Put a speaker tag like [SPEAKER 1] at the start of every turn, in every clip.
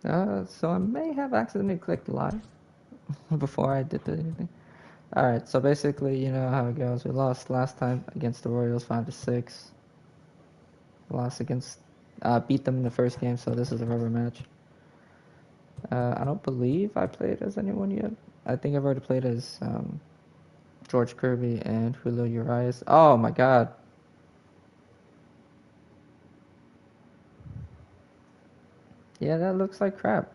[SPEAKER 1] So I may have accidentally clicked live before I did anything. Alright, so basically, you know how it goes. We lost last time against the Royals 5-6. Lost against, beat them in the first game, so this is a rubber match. I don't believe I played as anyone yet. I think I've already played as George Kirby and Julio Urías. Oh my god. Yeah, that looks like crap.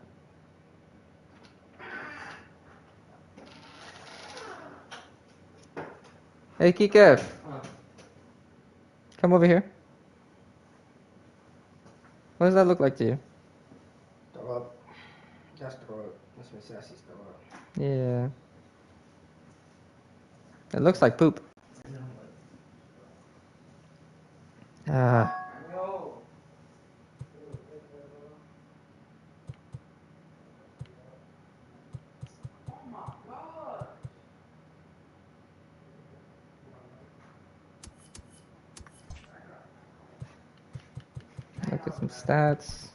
[SPEAKER 1] Hey, Kikev. Come over here. What does that look like to you?
[SPEAKER 2] Throw up. That's throw up. That's what Sassy's throw up.
[SPEAKER 1] Yeah. It looks like poop. Ah. Look at some stats.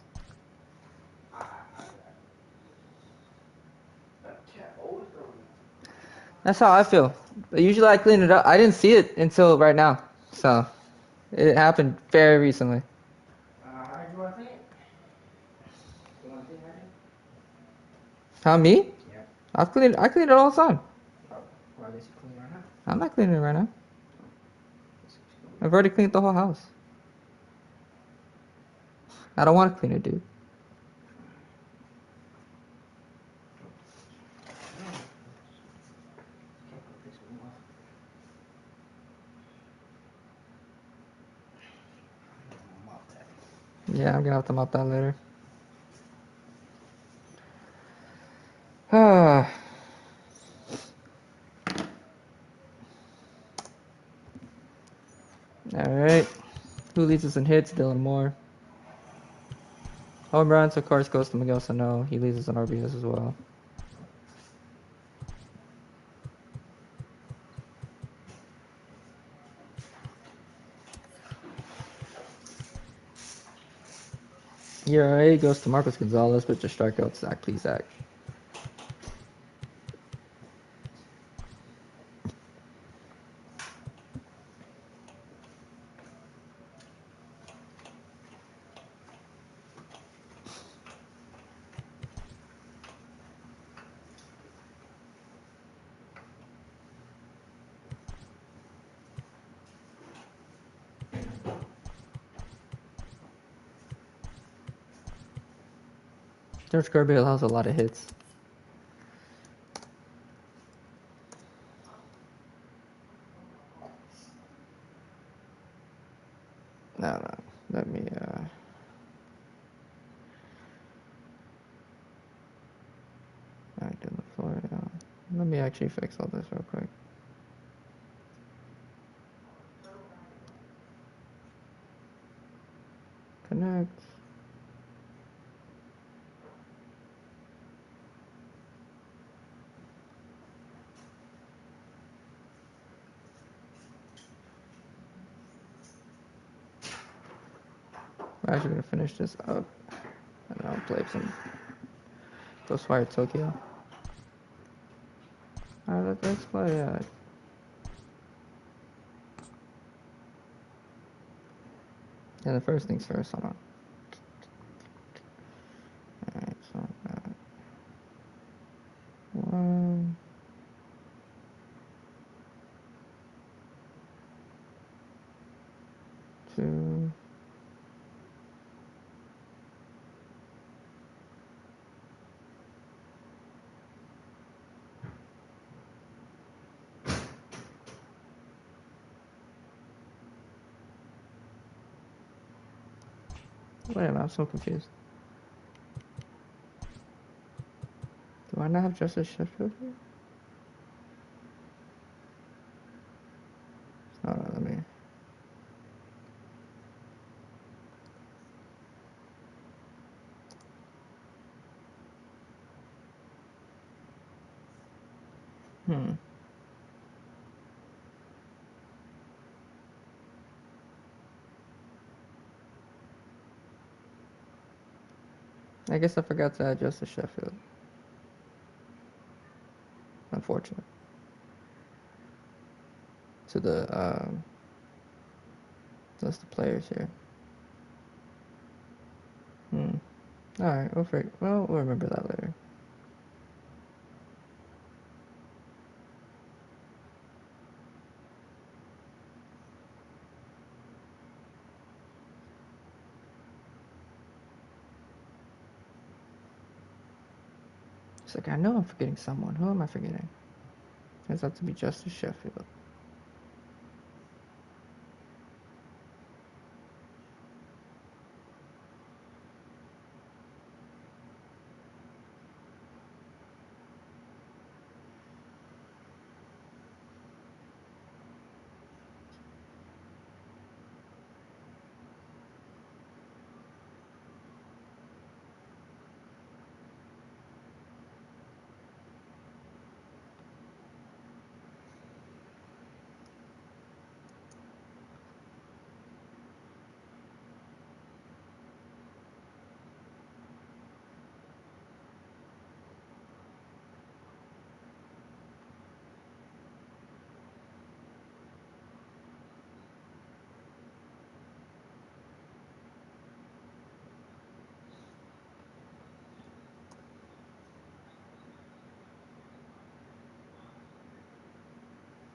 [SPEAKER 1] That's how I feel. But usually I clean it up. I didn't see it until right now. So it happened very recently.
[SPEAKER 2] You want to clean it? You want to clean right
[SPEAKER 1] How me?
[SPEAKER 2] Yeah.
[SPEAKER 1] I clean it all the time.
[SPEAKER 2] Oh, well, I guess you clean right now.
[SPEAKER 1] I'm not cleaning it right now. I've already cleaned the whole house. I don't want to clean it, dude. Yeah, I'm gonna have to mop that later. Ah. Alright. Who leads us in hits? Dylan Moore. Home runs, of course, goes to Miguel Sano. He leads us in RBS as well. ERA goes to Marcos Gonzalez, but just strikeouts, Zach, please, Zach. George Kirby allows a lot of hits. No. Let me, Alright, do the floor down. Let me actually fix all this real quick. Connect. We're actually gonna finish this up, and I'll play some Ghostwire Tokyo. Alright, let's play. Yeah, the first things first. Hold on. Alright, so I got 1, 2. Wait a minute, I'm so confused. Do I not have Justus Sheffield here? Hold on, let me. I guess I forgot to add Justus Sheffield. Unfortunate. To the list of players here. Alright, we'll remember that later. It's like, I know I'm forgetting someone. Who am I forgetting? It's have to be Justus Sheffield.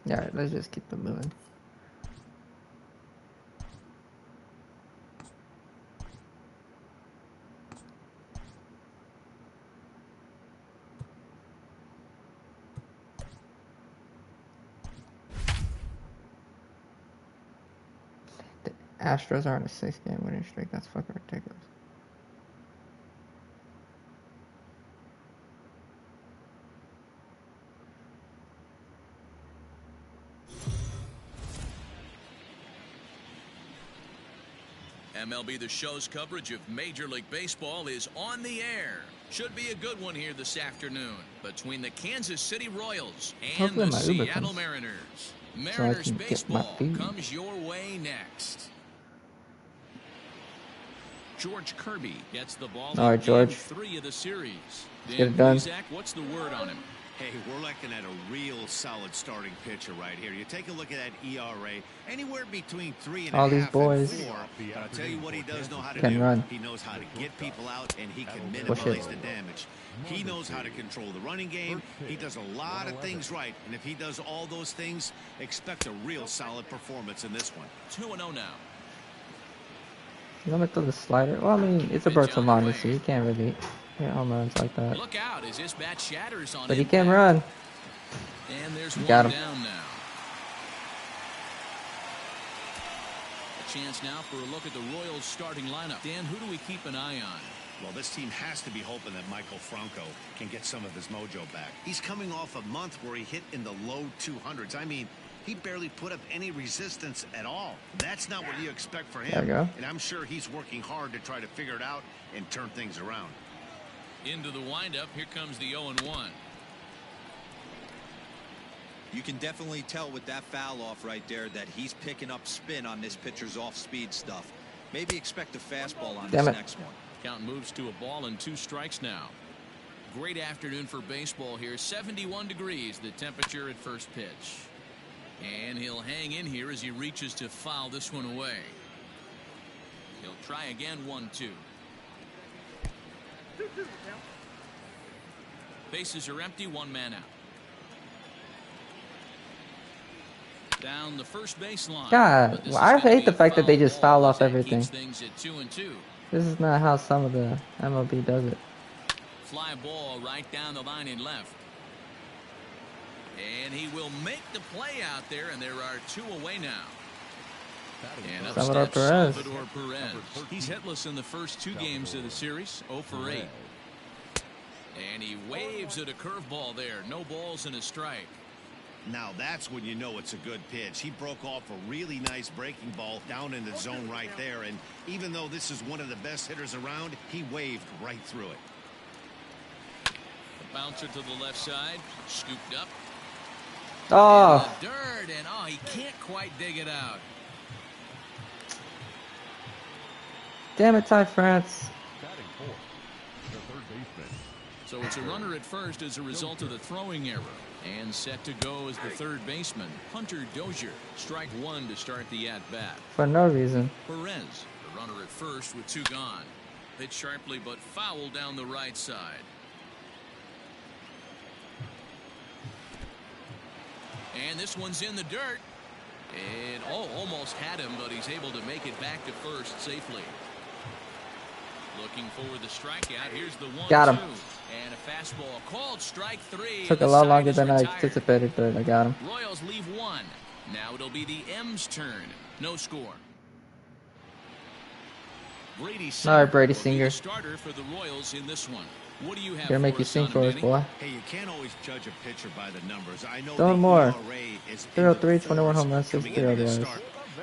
[SPEAKER 1] Alright, let's just keep it moving. The Astros are on a 6-game winning streak. That's fucking ridiculous.
[SPEAKER 3] MLB The Show's coverage of Major League Baseball is on the air. Should be a good one here this afternoon between the Kansas City Royals and
[SPEAKER 1] Hopefully
[SPEAKER 3] the
[SPEAKER 1] my Uber
[SPEAKER 3] Seattle
[SPEAKER 1] comes
[SPEAKER 3] Mariners.
[SPEAKER 1] so I
[SPEAKER 3] Mariners
[SPEAKER 1] can get my
[SPEAKER 3] baseball
[SPEAKER 1] feed.
[SPEAKER 3] comes your way next. George Kirby gets the ball
[SPEAKER 1] All right,
[SPEAKER 3] in
[SPEAKER 1] George.
[SPEAKER 3] Game 3 of the series.
[SPEAKER 1] Let's get it done.
[SPEAKER 3] Zach, what's the word on him?
[SPEAKER 4] Hey, we're looking at a real solid starting pitcher right here. You take a look at that ERA, anywhere between 3.5
[SPEAKER 1] All these
[SPEAKER 4] and
[SPEAKER 1] boys
[SPEAKER 4] 4. But I'll tell you what he does know how to
[SPEAKER 1] can
[SPEAKER 4] do.
[SPEAKER 1] run.
[SPEAKER 4] He knows how to get people out, and he can
[SPEAKER 1] Push it.
[SPEAKER 4] minimize the damage. He knows how to control the running game. He does a lot of things right, and if he does all those things, expect a real solid performance in this one.
[SPEAKER 3] 2-0 now.
[SPEAKER 1] Let me throw the slider. Well, I mean, it's a Bertolani, so you can't really hit home runs like that.
[SPEAKER 3] Look out as this bat shatters on
[SPEAKER 1] But he
[SPEAKER 3] impact.
[SPEAKER 1] can run.
[SPEAKER 3] And there's
[SPEAKER 1] You
[SPEAKER 3] one
[SPEAKER 1] got him.
[SPEAKER 3] down now. A chance now for a look at the Royals starting lineup. Dan, who do we keep an eye on?
[SPEAKER 4] Well, this team has to be hoping that Michael Franco can get some of his mojo back. He's coming off a month where he hit in the low 200s. I mean, he barely put up any resistance at all. That's not what you expect for him.
[SPEAKER 1] There you go.
[SPEAKER 4] And I'm sure he's working hard to try to figure it out and turn things around.
[SPEAKER 3] Into the windup. Here comes the 0-1.
[SPEAKER 5] You can definitely tell with that foul off right there that he's picking up spin on this pitcher's off-speed stuff. Maybe expect a fastball on
[SPEAKER 1] Damn
[SPEAKER 5] this
[SPEAKER 1] it.
[SPEAKER 5] next one.
[SPEAKER 3] Count moves to a ball and 2 strikes now. Great afternoon for baseball here. 71 degrees the temperature at first pitch. And he'll hang in here as he reaches to foul this one away. He'll try again. 1-2. Bases are empty. 1 man out. Down the first baseline.
[SPEAKER 1] God,
[SPEAKER 3] But this
[SPEAKER 1] well,
[SPEAKER 3] is
[SPEAKER 1] I
[SPEAKER 3] gonna
[SPEAKER 1] hate
[SPEAKER 3] be
[SPEAKER 1] the
[SPEAKER 3] a
[SPEAKER 1] fact that they just foul
[SPEAKER 3] ball
[SPEAKER 1] off
[SPEAKER 3] as that
[SPEAKER 1] everything.
[SPEAKER 3] keeps things at 2-2.
[SPEAKER 1] This is not how some of the MLB does it.
[SPEAKER 3] Fly ball right down the line and left. And he will make the play out there, and there are 2 away now. And up
[SPEAKER 1] Salvador
[SPEAKER 3] steps
[SPEAKER 1] Perez.
[SPEAKER 3] Salvador Perez. He's hitless in the first 2 games of the series, 0 for 8. And he waves at a curveball there. No balls and a strike.
[SPEAKER 4] Now that's when you know it's a good pitch. He broke off a really nice breaking ball down in the zone right there. And even though this is one of the best hitters around, he waved right through it.
[SPEAKER 3] The bouncer to the left side. Scooped up.
[SPEAKER 1] Oh,
[SPEAKER 3] In the dirt. And he can't quite dig it out.
[SPEAKER 1] damn it, Ty France.
[SPEAKER 3] So it's a runner at first as a result of the throwing error. And set to go as the third baseman, Hunter Dozier. Strike one to start the at-bat.
[SPEAKER 1] For no reason.
[SPEAKER 3] Perez, the runner at first with two gone. Hit sharply but foul down the right side. And this one's in the dirt. And almost had him, but he's able to make it back to first safely. Looking for the strikeout. Here's the 1-2.
[SPEAKER 1] Got him.
[SPEAKER 3] And a fastball called strike three.
[SPEAKER 1] Took a lot longer than I anticipated, but I got him.
[SPEAKER 3] Royals leave one. Now it'll be the M's turn. No score. Brady
[SPEAKER 1] Alright, Brady Singer.
[SPEAKER 3] Starter for the Royals in this one. What do you have?
[SPEAKER 1] Gonna make you sing for us, boy.
[SPEAKER 4] Hey, you can't always judge a pitcher by the numbers. I know
[SPEAKER 1] Throw more.
[SPEAKER 4] 303,
[SPEAKER 1] 21 home runs, 6 RBIs.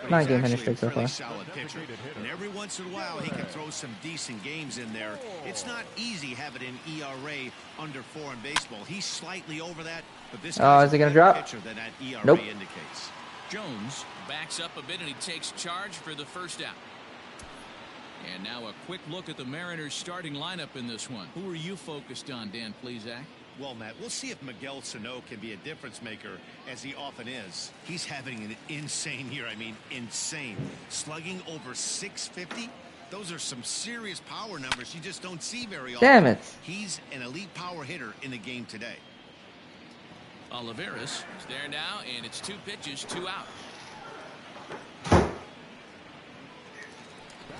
[SPEAKER 1] 9-game hitting streak so far.
[SPEAKER 4] Solid pitcher. And every once in a while, he can throw some decent games in there. It's not easy having an ERA under 4 in baseball. He's slightly over that, but this guy's
[SPEAKER 1] is he gonna drop?
[SPEAKER 4] pitcher than that ERA
[SPEAKER 1] Nope.
[SPEAKER 4] indicates.
[SPEAKER 3] Jones backs up a bit and he takes charge for the first out. And now a quick look at the Mariners starting lineup in this one. Who are you focused on, Dan Plesac?
[SPEAKER 4] Well, Matt, we'll see if Miguel Sano can be a difference maker, as he often is. He's having an insane year. I mean, insane. Slugging over 650. Those are some serious power numbers you just don't see very often.
[SPEAKER 1] Damn it.
[SPEAKER 4] He's an elite power hitter in the game today.
[SPEAKER 3] Olivares is there now, and it's 2 pitches, 2 out.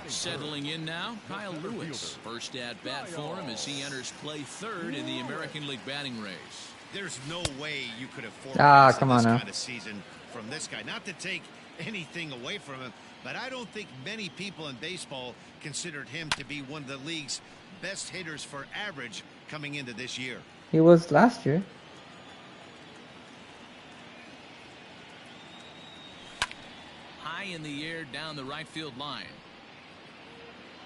[SPEAKER 3] Settling in now, Kyle Lewis. First at bat for him as he enters play third in the American League batting race.
[SPEAKER 4] There's no way you could have forecasted
[SPEAKER 1] come on
[SPEAKER 4] this
[SPEAKER 1] now.
[SPEAKER 4] kind of season from this guy. Not to take anything away from him, but I don't think many people in baseball considered him to be one of the league's best hitters for average coming into this year.
[SPEAKER 1] He was last year.
[SPEAKER 3] High in the air down the right field line.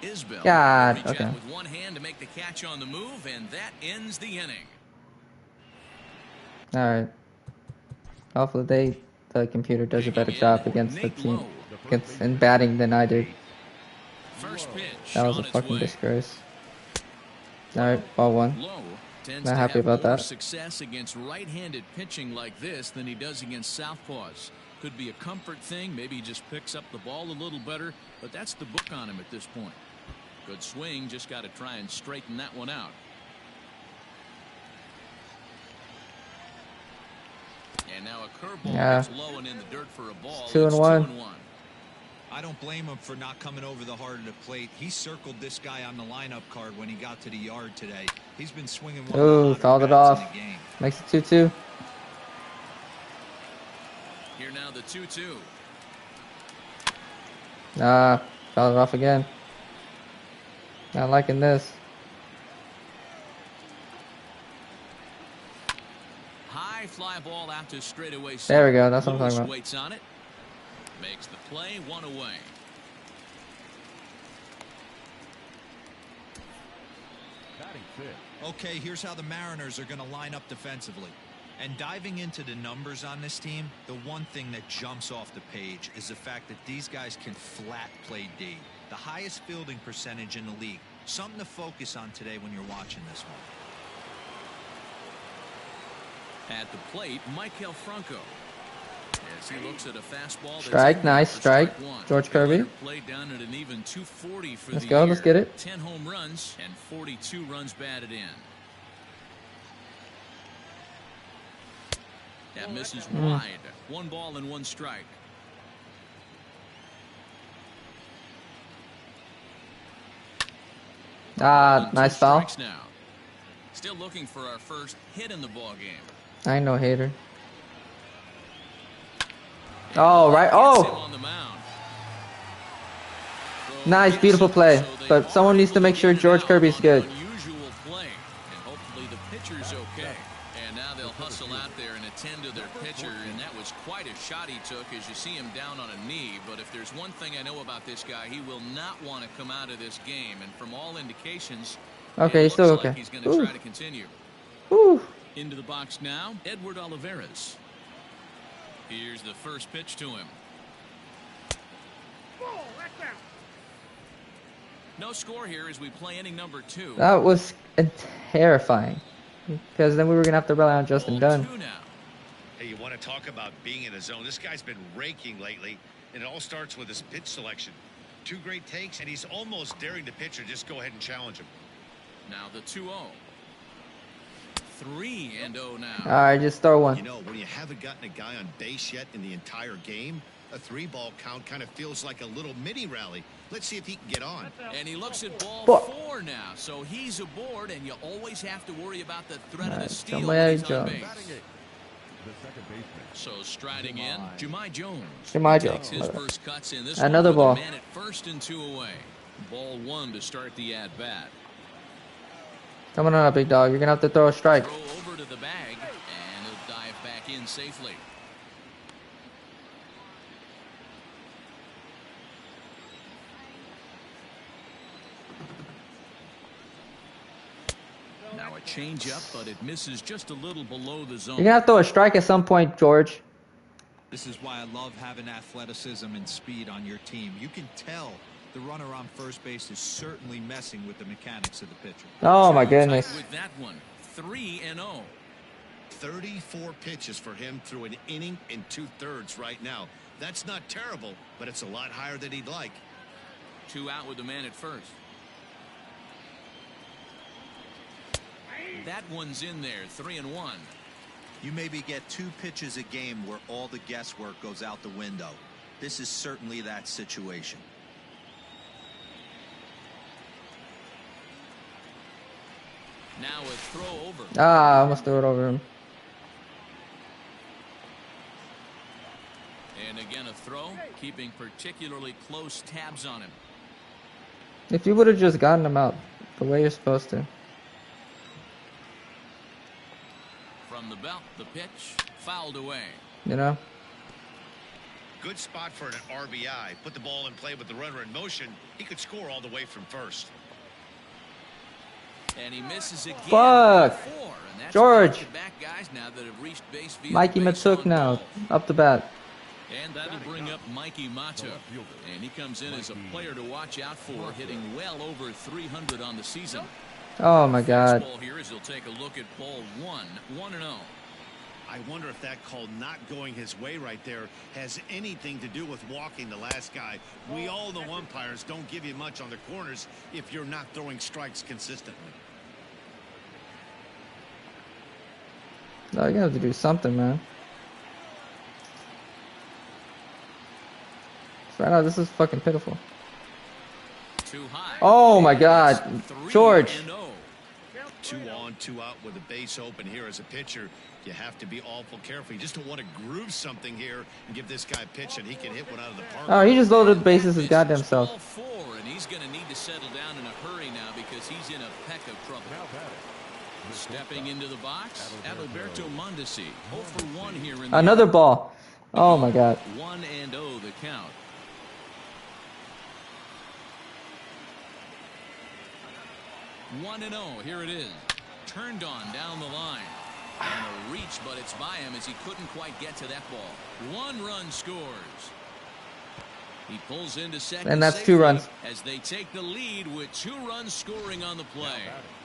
[SPEAKER 3] Isbell
[SPEAKER 1] God,
[SPEAKER 3] reach out
[SPEAKER 1] okay.
[SPEAKER 3] with one hand to make the catch on the move, and that ends the inning.
[SPEAKER 1] Alright. Hopefully the computer does a better job against the team in batting than I did.
[SPEAKER 3] First pitch
[SPEAKER 1] That was a
[SPEAKER 3] on its
[SPEAKER 1] fucking
[SPEAKER 3] way.
[SPEAKER 1] disgrace. Alright, ball one.
[SPEAKER 3] Lowe tends
[SPEAKER 1] Not
[SPEAKER 3] to
[SPEAKER 1] happy
[SPEAKER 3] have
[SPEAKER 1] about
[SPEAKER 3] more
[SPEAKER 1] that.
[SPEAKER 3] success against right-handed pitching like this than he does against southpaws. Could be a comfort thing. Maybe he just picks up the ball a little better, but that's the book on him at this point. Good swing, just got to try and straighten that one out. And now a curveball gets low and in the dirt for a ball.
[SPEAKER 1] 2-1.
[SPEAKER 5] I don't blame him for not coming over the heart of the plate. He circled this guy on the lineup card when he got to the yard today. He's been swinging one
[SPEAKER 1] Ooh,
[SPEAKER 5] of the
[SPEAKER 1] fouled it
[SPEAKER 5] bats
[SPEAKER 1] off.
[SPEAKER 5] in the game.
[SPEAKER 1] Makes it 2-2.
[SPEAKER 3] Here now the 2-2.
[SPEAKER 1] Fouled it off again. Not liking this.
[SPEAKER 3] High fly ball out to straightaway.
[SPEAKER 1] There we go. That's what I'm talking about.
[SPEAKER 3] Waits on it. Makes the play, 1 away.
[SPEAKER 5] Okay, here's how the Mariners are going to line up defensively. And diving into the numbers on this team, the one thing that jumps off the page is the fact that these guys can flat play D. The highest fielding percentage in the league. Something to focus on today when you're watching this one.
[SPEAKER 3] At the plate, Michael Franco. As he looks at a fastball.
[SPEAKER 1] Strike, nice strike. George Kirby.
[SPEAKER 3] Played down at an even 240 for
[SPEAKER 1] Let's
[SPEAKER 3] the
[SPEAKER 1] go,
[SPEAKER 3] year.
[SPEAKER 1] let's get it.
[SPEAKER 3] 10 home runs and 42 runs batted in. That misses wide. 1 ball and 1 strike.
[SPEAKER 1] Nice foul.
[SPEAKER 3] Strikes now. Still looking for our first hit in the ball game.
[SPEAKER 1] I ain't no hater. Oh, right. Oh! Nice, beautiful play. But someone needs to make sure George Kirby's good.
[SPEAKER 3] Unusual play, and hopefully the pitcher's okay. And now they'll hustle out there and attend to their pitcher, and that was quite a shot he took as you see him down on a knee. But if there's one thing I know about this guy, he will not want to come out of this game. And from all indications,
[SPEAKER 1] Okay, he's still okay.
[SPEAKER 3] like he's going to try to continue.
[SPEAKER 1] Ooh.
[SPEAKER 3] Into the box now, Edward Olivares. Here's the first pitch to him. No score here as we play inning number 2.
[SPEAKER 1] That was terrifying. Because then we were going to have to rely on Justin
[SPEAKER 3] Ball
[SPEAKER 1] Dunn.
[SPEAKER 3] 2 now.
[SPEAKER 4] Hey, you want to talk about being in a zone? This guy's been raking lately, and it all starts with his pitch selection. 2 great takes, and he's almost daring the pitcher just go ahead and challenge him.
[SPEAKER 3] Now the 2-0. 3-0 now.
[SPEAKER 1] Alright, just throw one.
[SPEAKER 4] You know, when you haven't gotten a guy on base yet in the entire game, a 3-ball count kind of feels like a little mini rally. Let's see if he can get on.
[SPEAKER 3] And he looks at ball
[SPEAKER 1] Four.
[SPEAKER 3] 4 now, so he's aboard, and you always have to worry about the threat of the
[SPEAKER 1] Alright,
[SPEAKER 3] steal
[SPEAKER 1] Jumai
[SPEAKER 3] when he's on
[SPEAKER 1] Jones.
[SPEAKER 3] base. So striding in, Jumai Jones.
[SPEAKER 1] Jumai
[SPEAKER 3] Takes
[SPEAKER 1] Jones.
[SPEAKER 3] his first cuts in this
[SPEAKER 1] Another
[SPEAKER 3] one with
[SPEAKER 1] ball.
[SPEAKER 3] a man at first and 2 away. Ball 1 to start the at-bat.
[SPEAKER 1] Come on, big dog. You're going to have to throw a strike.
[SPEAKER 3] Throw over to the bag, and he'll dive back in safely. Now a changeup, but it misses just a little below the zone.
[SPEAKER 1] You're going to have to throw a strike at some point, George.
[SPEAKER 5] This is why I love having athleticism and speed on your team. You can tell the runner on first base is certainly messing with the mechanics of the pitcher.
[SPEAKER 1] Oh, my goodness.
[SPEAKER 3] With that one, 3-0.
[SPEAKER 4] 34 pitches for him through an inning and 2/3 right now. That's not terrible, but it's a lot higher than he'd like.
[SPEAKER 3] 2 out with the man at first. That one's in there, 3-1.
[SPEAKER 5] You maybe get 2 pitches a game where all the guesswork goes out the window. This is certainly that situation.
[SPEAKER 3] Now a throw over.
[SPEAKER 1] Ah, I almost threw it over him.
[SPEAKER 3] And again a throw, keeping particularly close tabs on him.
[SPEAKER 1] If you would have just gotten him out the way you're supposed to.
[SPEAKER 3] From the belt, the pitch, fouled away.
[SPEAKER 1] You know?
[SPEAKER 4] Good spot for an RBI. Put the ball in play with the runner in motion. He could score all the way from first.
[SPEAKER 3] And he misses again.
[SPEAKER 1] Fuck.
[SPEAKER 3] 4, and that's
[SPEAKER 1] George.
[SPEAKER 3] back-to-back guys now that have reached base via
[SPEAKER 1] Mikey
[SPEAKER 3] base
[SPEAKER 1] Matuk
[SPEAKER 3] on
[SPEAKER 1] now.
[SPEAKER 3] balls.
[SPEAKER 1] Up the bat.
[SPEAKER 3] And that'll bring up Mikey Matuk. And he comes in as a player to watch out for, hitting well over 300 on the season.
[SPEAKER 1] Oh, my God.
[SPEAKER 3] Baseball here as he'll take a look at ball 1, 1-0.
[SPEAKER 4] I wonder if that call not going his way right there has anything to do with walking the last guy. We all know umpires don't give you much on the corners if you're not throwing strikes consistently.
[SPEAKER 1] No, you have to do something, man. Right now, this is fucking pitiful.
[SPEAKER 3] Too high.
[SPEAKER 1] Oh, my God.
[SPEAKER 3] 3-0.
[SPEAKER 1] George.
[SPEAKER 4] 2 on, 2 out with a base open here as a pitcher. You have to be awful careful. You just don't want to groove something here and give this guy a pitch and he can hit one out of the park.
[SPEAKER 1] Oh, he just loaded the bases his goddamn
[SPEAKER 3] Ball
[SPEAKER 1] self.
[SPEAKER 3] 4, and he's going to need to settle down in a hurry now because he's in a peck of trouble. Stepping into the box, Adalberto Mondesi. 0 for 1 here in the
[SPEAKER 1] Another ball. Oh, my God.
[SPEAKER 3] 1-0 the count. One and 0. Here it is. Turned on down the line. And a reach, but it's by him as he couldn't quite get to that ball. 1 run scores. He pulls into second.
[SPEAKER 1] And that's 2
[SPEAKER 3] safely
[SPEAKER 1] runs.
[SPEAKER 3] as they take the lead with 2 runs scoring on the play.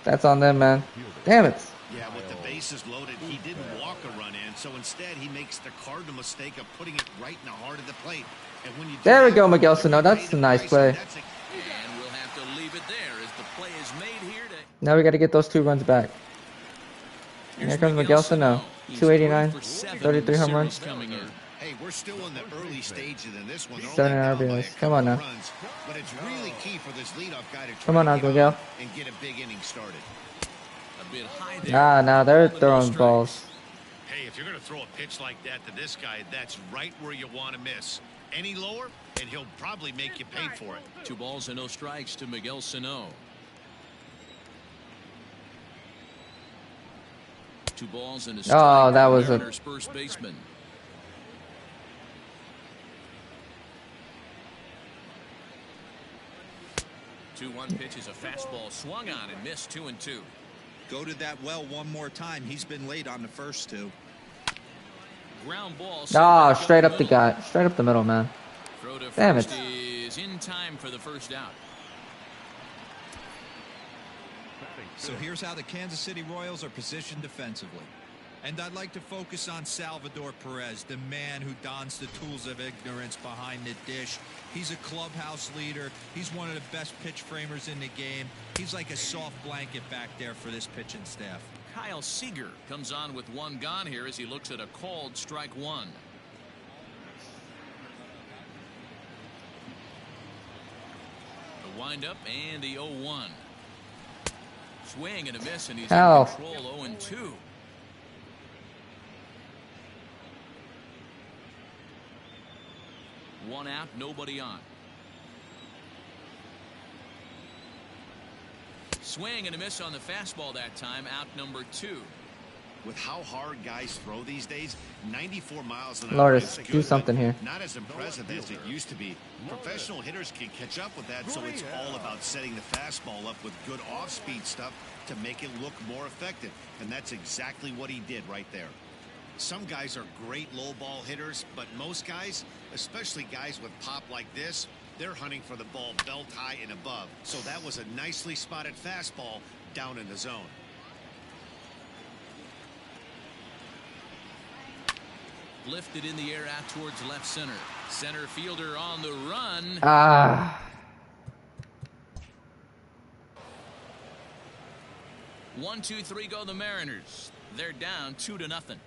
[SPEAKER 1] That's on them, man. Damn it.
[SPEAKER 4] Yeah, with the bases loaded, he didn't walk a run in, so instead he makes the cardinal mistake of putting it right in the heart of the plate. And when you do
[SPEAKER 1] There we
[SPEAKER 4] that,
[SPEAKER 1] go, Miguel Sano. That's a nice play.
[SPEAKER 4] that's a-
[SPEAKER 3] And we'll have to leave it there as the play is made here to...
[SPEAKER 1] Now we got to get those 2 runs back. And here comes Miguel Sano.
[SPEAKER 3] He's
[SPEAKER 1] 289,
[SPEAKER 3] three for 7 in
[SPEAKER 1] 33
[SPEAKER 3] the
[SPEAKER 1] home
[SPEAKER 3] series
[SPEAKER 1] runs.
[SPEAKER 3] coming in.
[SPEAKER 4] Hey, we're still in the early stages in this one. They're
[SPEAKER 1] 7
[SPEAKER 4] only down by a
[SPEAKER 1] RBIs. Come on
[SPEAKER 4] couple
[SPEAKER 1] now.
[SPEAKER 4] runs, but it's really key for this leadoff guy to try
[SPEAKER 1] Come on
[SPEAKER 4] to
[SPEAKER 1] now,
[SPEAKER 4] get
[SPEAKER 1] Miguel.
[SPEAKER 4] and get a big inning started.
[SPEAKER 3] A bit high there.
[SPEAKER 1] Nah, they're
[SPEAKER 3] Ball with no
[SPEAKER 1] throwing
[SPEAKER 3] strikes.
[SPEAKER 1] balls.
[SPEAKER 4] Hey, if you're going to throw a pitch like that to this guy, that's right where you want to miss. Any lower, and he'll probably make you pay for it.
[SPEAKER 3] 2 balls and no strikes to Miguel Sano. 2 balls and a strike.
[SPEAKER 1] Oh, that was a-
[SPEAKER 3] Mariners first baseman. Two 1 pitch is a fastball swung on and missed 2-2.
[SPEAKER 5] Go to that well one more time. He's been late on the first 2.
[SPEAKER 3] Ground ball.
[SPEAKER 1] Oh, straight up the guy. Straight up the middle, man.
[SPEAKER 3] Throw to
[SPEAKER 1] Damn
[SPEAKER 3] first
[SPEAKER 1] it.
[SPEAKER 3] is in time for the first out.
[SPEAKER 5] So here's how the Kansas City Royals are positioned defensively. And I'd like to focus on Salvador Perez, the man who dons the tools of ignorance behind the dish. He's a clubhouse leader. He's one of the best pitch framers in the game. He's like a soft blanket back there for this pitching staff.
[SPEAKER 3] Kyle Seager comes on with one gone here as he looks at a called strike one. The windup and the 0-1. Swing and a miss, and he's in control. 0-2. One out, nobody on. Swing and a miss on the fastball that time. Out number 2.
[SPEAKER 4] With how hard guys throw these days, 94 miles an hour.
[SPEAKER 1] Lourdes, do something here.
[SPEAKER 4] Not as impressive as it used to be. Professional hitters can catch up with that, so it's all about setting the fastball up with good off-speed stuff to make it look more effective. And that's exactly what he did right there. Some guys are great low ball hitters, but most guys, especially guys with pop like this, they're hunting for the ball belt high and above. So that was a nicely spotted fastball down in the zone.
[SPEAKER 3] Lifted in the air out towards left center. Center fielder on the run. 1-2-3 go the Mariners. They're down 2-0.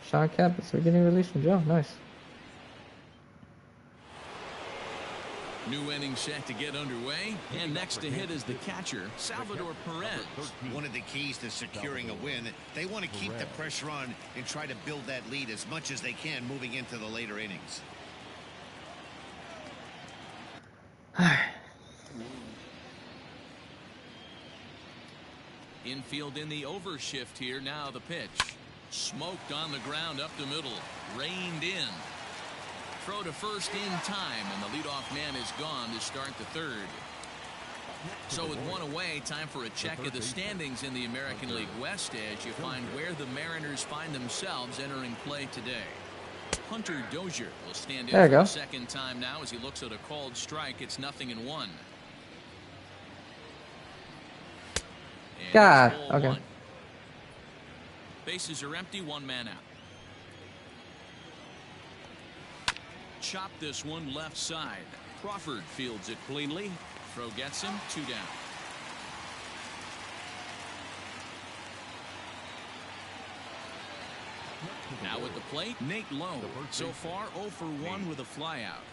[SPEAKER 1] Sean Campus, we're getting released from jail. Nice.
[SPEAKER 3] New inning set to get underway, and next to hit is the catcher, Salvador Perez.
[SPEAKER 4] One of the keys to securing a win, they want to keep the pressure on and try to build that lead as much as they can moving into the later innings.
[SPEAKER 3] Infield in the overshift here. Now the pitch. Smoked on the ground up the middle. Reined in. Throw to first in time, and the leadoff man is gone to start the third. So with one away, time for a check of the standings in the American League West as you find where the Mariners find themselves entering play today. Hunter Dozier will stand in for the second time now as he looks at a called strike. It's 0-1.
[SPEAKER 1] God, okay.
[SPEAKER 3] 1. Bases are empty, one man out. Chop this one left side. Crawford fields it cleanly. Throw gets him, 2 down. Now at the plate, Nate Lowe. So far 0 for 1 with a flyout.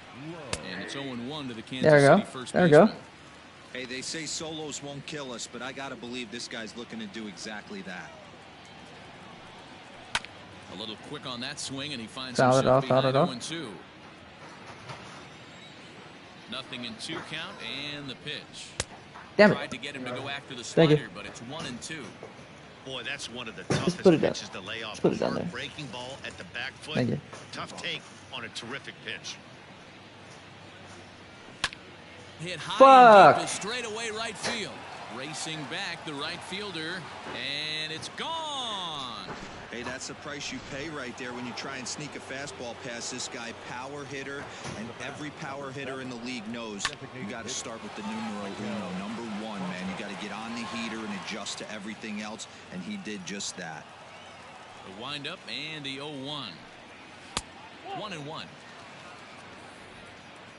[SPEAKER 3] And it's 0-1 to the Kansas City first baseman.
[SPEAKER 1] There we go.
[SPEAKER 5] Hey, they say solos won't kill us, but I got to believe this guy's looking to do exactly that.
[SPEAKER 3] A little quick on that swing, and he finds
[SPEAKER 1] Foul it
[SPEAKER 3] himself
[SPEAKER 1] off, foul it
[SPEAKER 3] behind
[SPEAKER 1] off.
[SPEAKER 3] 0-2. 0-2 count, and the pitch.
[SPEAKER 1] Damn it.
[SPEAKER 3] Tried to get him to go after the
[SPEAKER 1] Thank you.
[SPEAKER 3] slider, but it's 1-2.
[SPEAKER 4] Boy, that's one of the toughest
[SPEAKER 1] put it down.
[SPEAKER 4] pitches to lay off.
[SPEAKER 1] Put it down there.
[SPEAKER 4] Breaking ball at the back foot.
[SPEAKER 1] Thank you.
[SPEAKER 4] Tough take on a terrific pitch.
[SPEAKER 3] Hit high
[SPEAKER 1] Fuck.
[SPEAKER 3] and deep to straightaway right field. Racing back the right fielder, and it's gone.
[SPEAKER 5] Hey, that's the price you pay right there when you try and sneak a fastball past this guy. Power hitter, and every power hitter in the league knows you got to start with the numero uno, number 1, man. You got to get on the heater and adjust to everything else, and he did just that.
[SPEAKER 3] The windup and the 0-1. 1-1.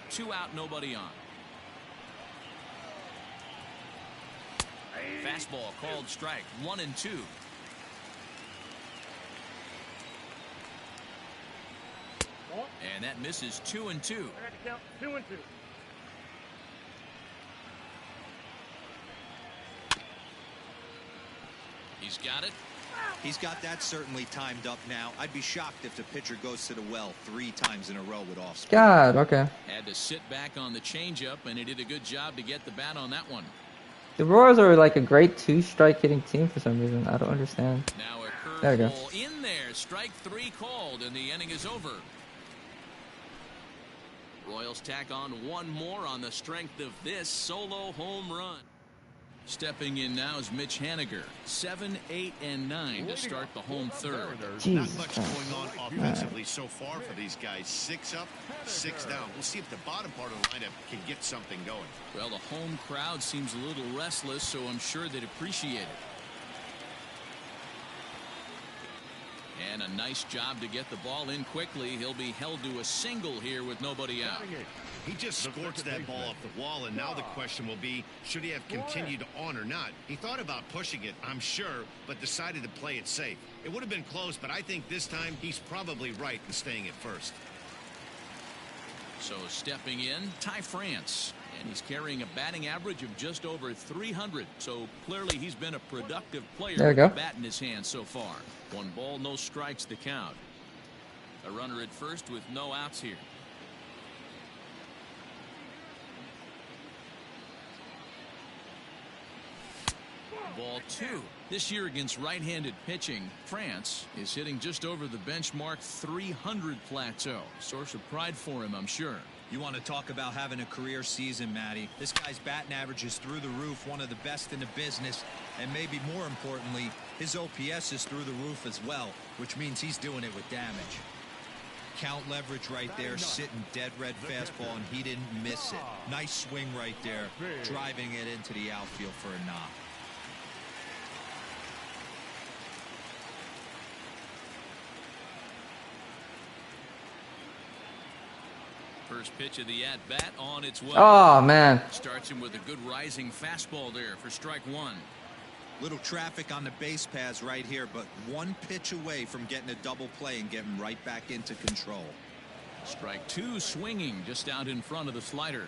[SPEAKER 3] 2 out, nobody on. Fastball called strike. 1-2. And that misses 2-2.
[SPEAKER 2] 2-2.
[SPEAKER 3] He's got it.
[SPEAKER 5] He's got that certainly timed up now. I'd be shocked if the pitcher goes to the well 3 times in a row with off speed.
[SPEAKER 1] God, okay.
[SPEAKER 3] Had to sit back on the changeup, and he did a good job to get the bat on that one.
[SPEAKER 1] The Royals are like a great 2-strike hitting team for some reason. I don't understand.
[SPEAKER 3] Now a
[SPEAKER 1] There we go.
[SPEAKER 3] curveball in there. Strike 3 called, and the inning is over. Royals tack on one more on the strength of this solo home run. Stepping in now is Mitch Haniger. 7, 8, and 9 to start the home third.
[SPEAKER 1] Jesus.
[SPEAKER 4] Not much going on offensively so far for these guys. 6 up, 6 down. We'll see if the bottom part of the lineup can get something going.
[SPEAKER 3] Well, the home crowd seems a little restless, so I'm sure they'd appreciate it. And a nice job to get the ball in quickly. He'll be held to a single here with nobody out.
[SPEAKER 4] He just scorched that ball off the wall, and now the question will be, should he have continued on or not? He thought about pushing it, I'm sure, but decided to play it safe. It would have been close, but I think this time he's probably right in staying at first.
[SPEAKER 3] So stepping in, Ty France. And he's carrying a batting average of just over 300. So clearly he's been a productive player
[SPEAKER 1] there we
[SPEAKER 3] with
[SPEAKER 1] go.
[SPEAKER 3] a bat in his hand so far. 1 ball, no strikes the count. A runner at first with no outs here. Ball 2. This year against right-handed pitching, France is hitting just over the benchmark 300 plateau. Source of pride for him, I'm sure.
[SPEAKER 5] You want to talk about having a career season, Matty. This guy's batting average is through the roof, one of the best in the business, and maybe more importantly, his OPS is through the roof as well, which means he's doing it with damage. Count leverage right there, sitting dead red fastball, and he didn't miss it. Nice swing right there, driving it into the outfield for a knock.
[SPEAKER 3] First pitch of the at-bat on its way.
[SPEAKER 1] Oh, man.
[SPEAKER 3] Starts him with a good rising fastball there for strike 1.
[SPEAKER 5] Little traffic on the base paths right here, but 1 pitch away from getting a double play and getting right back into control.
[SPEAKER 3] Strike 2 swinging just out in front of the slider.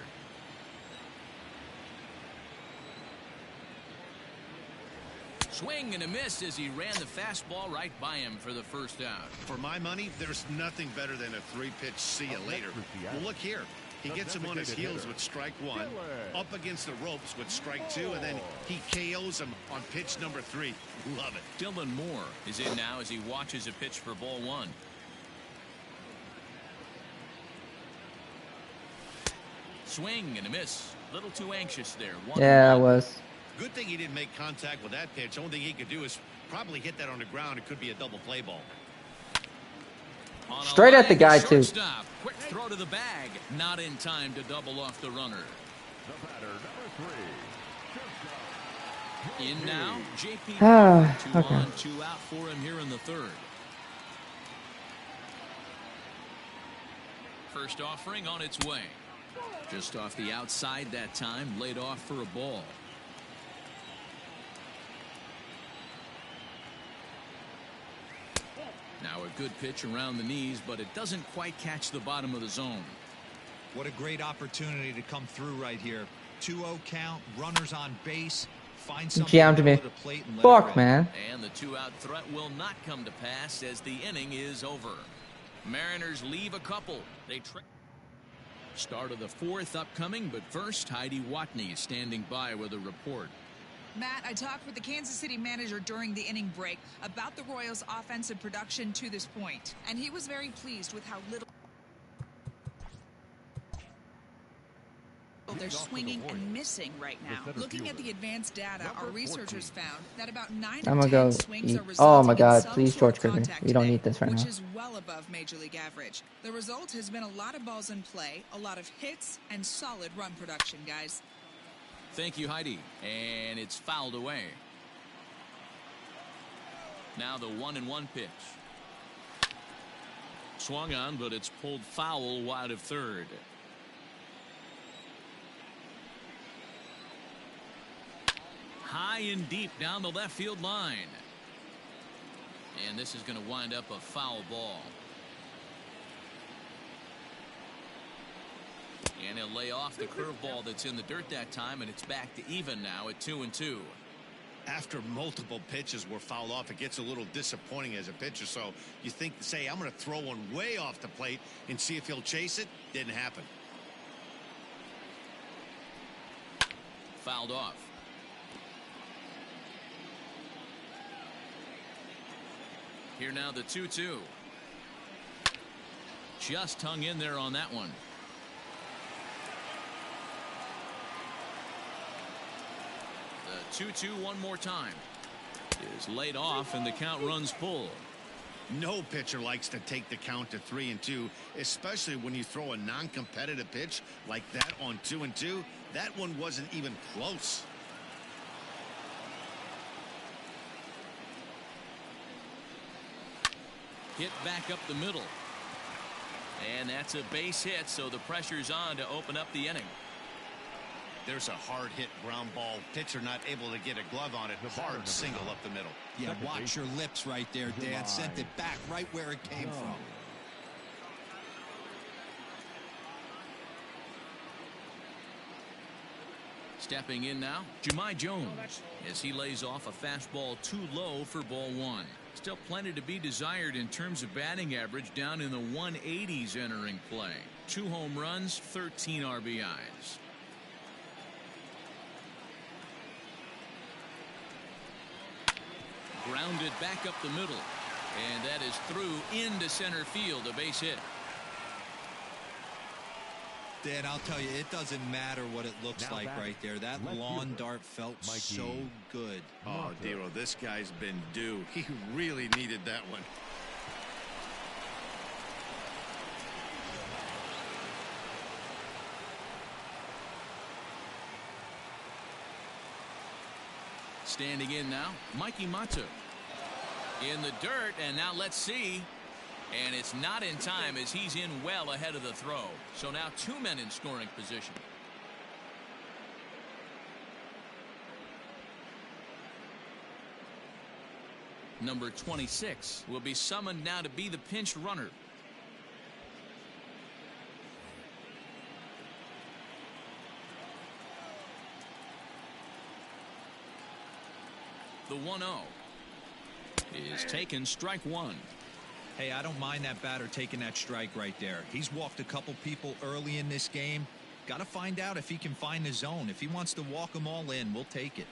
[SPEAKER 3] Swing and a miss as he ran the fastball right by him for the first out.
[SPEAKER 4] For my money, there's nothing better than a 3-pitch see you later. Well, look here. He gets him on his heels with strike 1, up against the ropes with strike 2, and then he KOs him on pitch number 3. Love it.
[SPEAKER 3] Dylan Moore is in now as he watches a pitch for ball 1. Swing and a miss. A little too anxious there.
[SPEAKER 1] Yeah, I was.
[SPEAKER 4] Good thing he didn't make contact with that pitch. Only thing he could do is probably hit that on the ground. It could be a double play ball.
[SPEAKER 1] Straight at the guy, too.
[SPEAKER 3] Shortstop. Quick throw to the bag. Not in time to double off the runner. In now, JP. 2
[SPEAKER 1] okay.
[SPEAKER 3] on, 2 out for him here in the third. First offering on its way. Just off the outside that time, laid off for a ball. Now a good pitch around the knees, but it doesn't quite catch the bottom of the zone.
[SPEAKER 5] What a great opportunity to come through right here. 2-0 count, runners on base. Find something
[SPEAKER 1] Jammed me.
[SPEAKER 5] to the plate and let
[SPEAKER 1] Fuck,
[SPEAKER 5] it rip.
[SPEAKER 1] man.
[SPEAKER 3] And the 2-out threat will not come to pass as the inning is over. Mariners leave a couple. They start of the 4th upcoming, but first Heidi Watney is standing by with a report.
[SPEAKER 6] Matt, I talked with the Kansas City manager during the inning break about the Royals' offensive production to this point, and he was very pleased with how little they're swinging and missing right now. Looking at the advanced data, our researchers found that about 9
[SPEAKER 1] I'm
[SPEAKER 6] of
[SPEAKER 1] gonna
[SPEAKER 6] 10
[SPEAKER 1] go
[SPEAKER 6] swings
[SPEAKER 1] eat.
[SPEAKER 6] are
[SPEAKER 1] Oh
[SPEAKER 6] resulting
[SPEAKER 1] my
[SPEAKER 6] in
[SPEAKER 1] god,
[SPEAKER 6] some
[SPEAKER 1] please,
[SPEAKER 6] sort
[SPEAKER 1] George
[SPEAKER 6] of
[SPEAKER 1] Kirby.
[SPEAKER 6] contact
[SPEAKER 1] We don't
[SPEAKER 6] today,
[SPEAKER 1] need this right
[SPEAKER 6] which
[SPEAKER 1] now.
[SPEAKER 6] is well above Major League average. The result has been a lot of balls in play, a lot of hits, and solid run production, guys.
[SPEAKER 3] Thank you, Heidi. And it's fouled away. Now the 1-1 pitch. Swung on, but it's pulled foul wide of third. High and deep down the left field line. And this is going to wind up a foul ball. And he'll lay off the curveball that's in the dirt that time, and it's back to even now at 2-2.
[SPEAKER 4] After multiple pitches were fouled off, it gets a little disappointing as a pitcher. So you think, say, I'm going to throw one way off the plate and see if he'll chase it. Didn't happen.
[SPEAKER 3] Fouled off. Here now the 2-2. Just hung in there on that one. The 2-2 one more time. Is laid off and the count runs full.
[SPEAKER 4] No pitcher likes to take the count to 3-2, especially when you throw a non-competitive pitch like that on 2-2. That one wasn't even close.
[SPEAKER 3] Hit back up the middle. And that's a base hit, so the pressure's on to open up the inning.
[SPEAKER 4] There's a hard hit ground ball. Pitcher not able to get a glove on it. Hard single up the middle.
[SPEAKER 5] Yeah, watch your lips right there, Dan. Sent it back right where it came from.
[SPEAKER 3] Stepping in now, Jahmai Jones, as he lays off a fastball too low for ball one. Still plenty to be desired in terms of batting average, down in the 180s entering play. 2 home runs, 13 RBIs. Grounded back up the middle, and that is through into center field, a base hit.
[SPEAKER 5] Dan, I'll tell you, it doesn't matter what it looks like right there. That lawn dart felt so good.
[SPEAKER 4] Oh, Dero, this guy's been due. He really needed that one.
[SPEAKER 3] Standing in now, Mikey Matu. In the dirt, and now let's see. And it's not in time as he's in well ahead of the throw. So now 2 men in scoring position. Number 26 will be summoned now to be the pinch runner. The 1-0 is taken, strike one.
[SPEAKER 5] Hey, I don't mind that batter taking that strike right there. He's walked a couple people early in this game. Got to find out if he can find the zone. If he wants to walk them all in, we'll take it.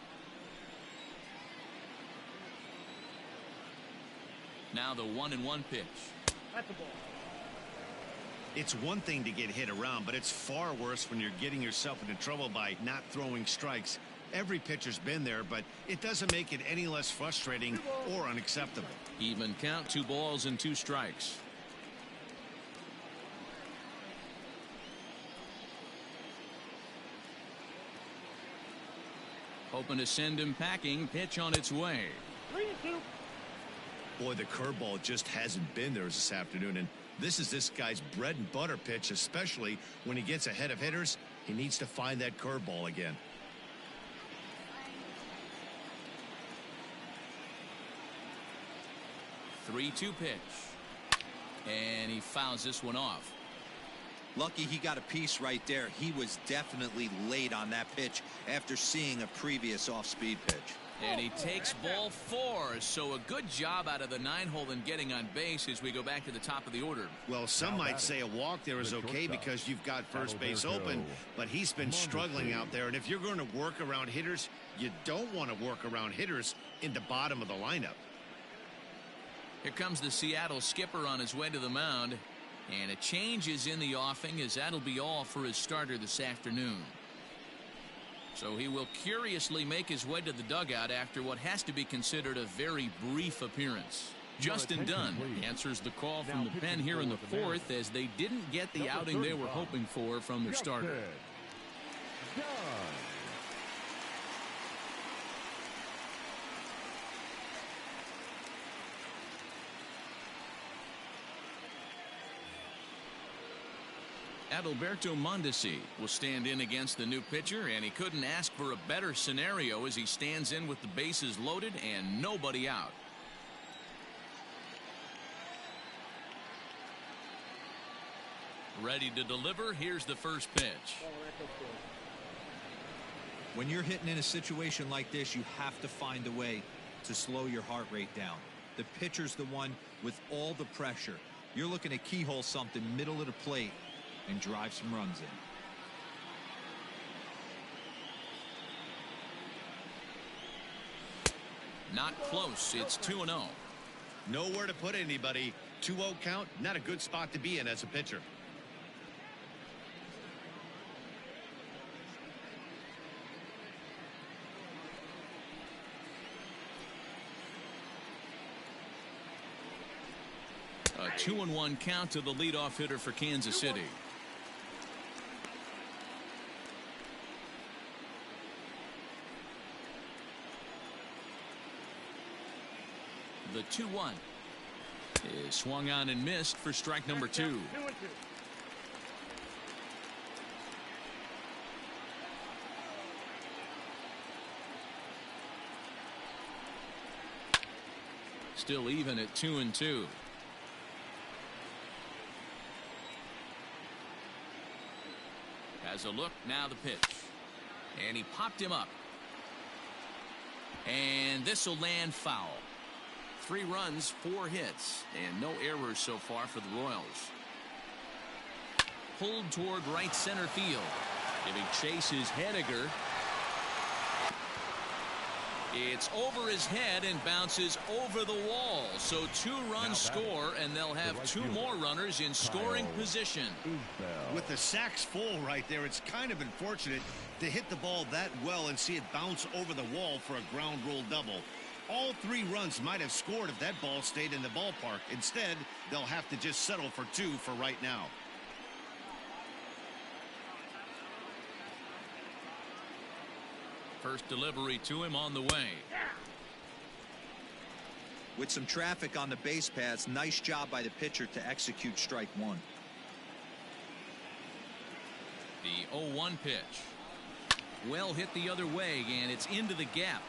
[SPEAKER 3] Now the 1-1 pitch.
[SPEAKER 2] That's a ball.
[SPEAKER 4] It's one thing to get hit around, but it's far worse when you're getting yourself into trouble by not throwing strikes. Every pitcher's been there, but it doesn't make it any less frustrating or unacceptable.
[SPEAKER 3] Even count, 2 balls and 2 strikes. Hoping to send him packing. Pitch on its way.
[SPEAKER 2] 3-2.
[SPEAKER 4] Boy, the curveball just hasn't been there this afternoon, and this is this guy's bread and butter pitch, especially when he gets ahead of hitters. He needs to find that curveball again.
[SPEAKER 3] 3-2 pitch, and he fouls this one off.
[SPEAKER 5] Lucky he got a piece right there. He was definitely late on that pitch after seeing a previous off-speed pitch.
[SPEAKER 3] And he takes ball 4, so a good job out of the 9-hole in getting on base as we go back to the top of the order.
[SPEAKER 4] Well, some might say a walk there is okay because you've got first base open, but he's been struggling out there, and if you're going to work around hitters, you don't want to work around hitters in the bottom of the lineup.
[SPEAKER 3] Here comes the Seattle skipper on his way to the mound, and a change is in the offing, as that'll be all for his starter this afternoon. So he will curiously make his way to the dugout after what has to be considered a very brief appearance. Justin Dunn answers the call from the pen here in the 4th, as they didn't get the outing they were hoping for from their starter. Adalberto Mondesi will stand in against the new pitcher, and he couldn't ask for a better scenario as he stands in with the bases loaded and nobody out. Ready to deliver. Here's the first pitch.
[SPEAKER 5] When you're hitting in a situation like this, you have to find a way to slow your heart rate down. The pitcher's the one with all the pressure. You're looking to keyhole something middle of the plate and drive some runs
[SPEAKER 3] in. Not close. It's 2-0.
[SPEAKER 4] Nowhere to put anybody. 2-0 count, not a good spot to be in as a pitcher.
[SPEAKER 3] A 2-1 count to the leadoff hitter for Kansas City. The 2-1 is swung on and missed for strike number 2. Still even at 2-2. Has a look, now the pitch. And he popped him up. And this will land foul. 3 runs, 4 hits, and no errors so far for the Royals. Pulled toward right center field. Giving chase is Henniger. It's over his head and bounces over the wall. So 2 runs score, and they'll have 2 more runners in scoring position.
[SPEAKER 4] With the sacks full right there, it's kind of unfortunate to hit the ball that well and see it bounce over the wall for a ground rule double. All 3 runs might have scored if that ball stayed in the ballpark. Instead, they'll have to just settle for 2 for right now.
[SPEAKER 3] First delivery to him on the way.
[SPEAKER 5] With some traffic on the base paths, nice job by the pitcher to execute strike 1.
[SPEAKER 3] The 0-1 pitch. Well hit the other way, and it's into the gap.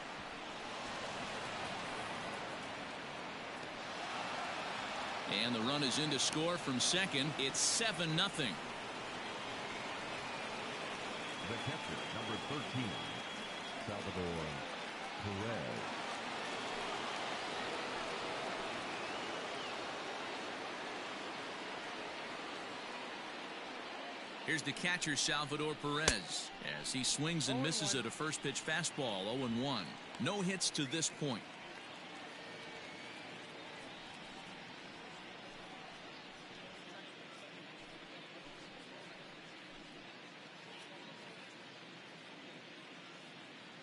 [SPEAKER 3] And the run is in to score from second. It's 7-0.
[SPEAKER 7] The catcher, number 13, Salvador Perez.
[SPEAKER 3] Here's the catcher, Salvador Perez, as he swings and misses at a first pitch fastball. 0-1. No hits to this point.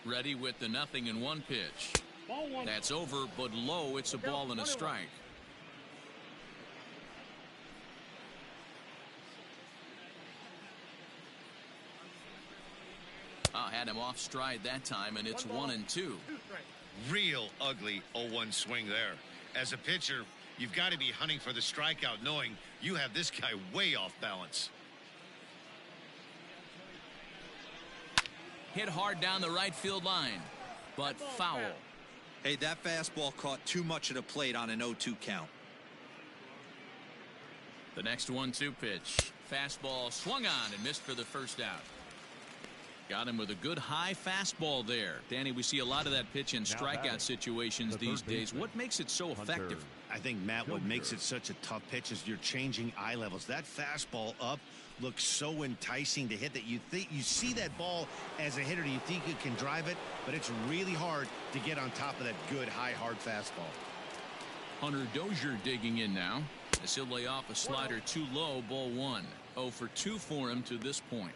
[SPEAKER 3] Ready with the 0-1 pitch. That's over, but low. It's a ball and a strike. Had him off stride that time, and it's 1-2.
[SPEAKER 4] Real ugly 0-1 swing there. As a pitcher, you've got to be hunting for the strikeout, knowing you have this guy way off balance.
[SPEAKER 3] Hit hard down the right field line, but foul.
[SPEAKER 5] Hey, that fastball caught too much of the plate on an 0-2 count.
[SPEAKER 3] The next 1-2 pitch. Fastball swung on and missed for the first out. Got him with a good high fastball there. Danny, we see a lot of that pitch in strikeout situations these days. What makes it so effective?
[SPEAKER 4] I think, Matt, what makes it such a tough pitch is you're changing eye levels. That fastball up looks so enticing to hit that you see that ball as a hitter. You think you can drive it, but it's really hard to get on top of that good high hard fastball.
[SPEAKER 3] Hunter Dozier digging in now as he'll lay off a slider too low. Ball 1. 0 for 2 for him to this point.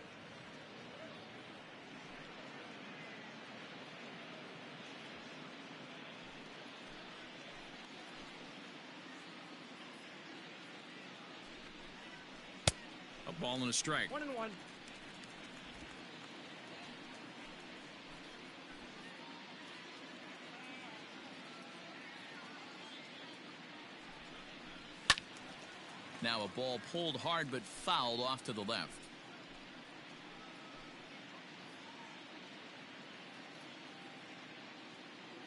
[SPEAKER 3] A ball and a strike.
[SPEAKER 2] 1-1.
[SPEAKER 3] Now a ball pulled hard but fouled off to the left.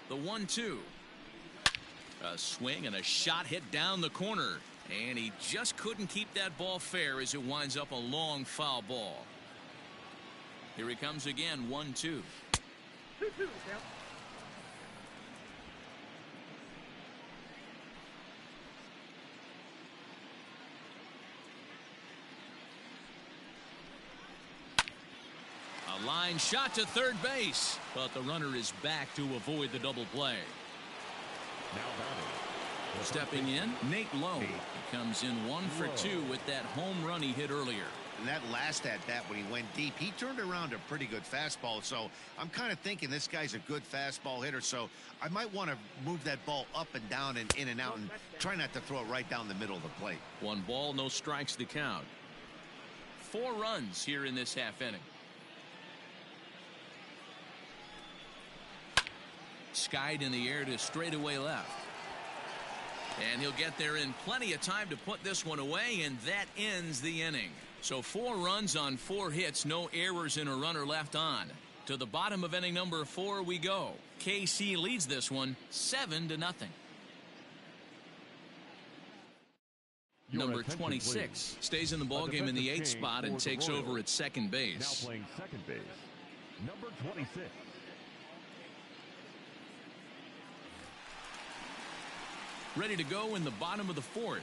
[SPEAKER 3] The 1-2. A swing and a shot hit down the corner. And he just couldn't keep that ball fair as it winds up a long foul ball. Here he comes again. 1-2.
[SPEAKER 2] 2-2.
[SPEAKER 3] A line shot to third base, but the runner is back to avoid the double play.
[SPEAKER 7] Now batting.
[SPEAKER 3] Stepping in, Nate Lowe. He comes in 1 for 2 with that home run he hit earlier.
[SPEAKER 4] And that last at-bat when he went deep, he turned around a pretty good fastball. So I'm kind of thinking this guy's a good fastball hitter. So I might want to move that ball up and down and in and out and try not to throw it right down the middle of the plate.
[SPEAKER 3] 1 ball, no strikes to count. 4 runs here in this half inning. Skied in the air to straightaway left. And he'll get there in plenty of time to put this one away, and that ends the inning. So 4 runs on 4 hits, no errors and a runner left on. To the bottom of inning number 4 we go. KC leads this one 7-0. Number 26 stays in the ballgame in the 8th spot and takes over at second base.
[SPEAKER 7] Now playing second base, number 26.
[SPEAKER 3] Ready to go in the bottom of the 4th.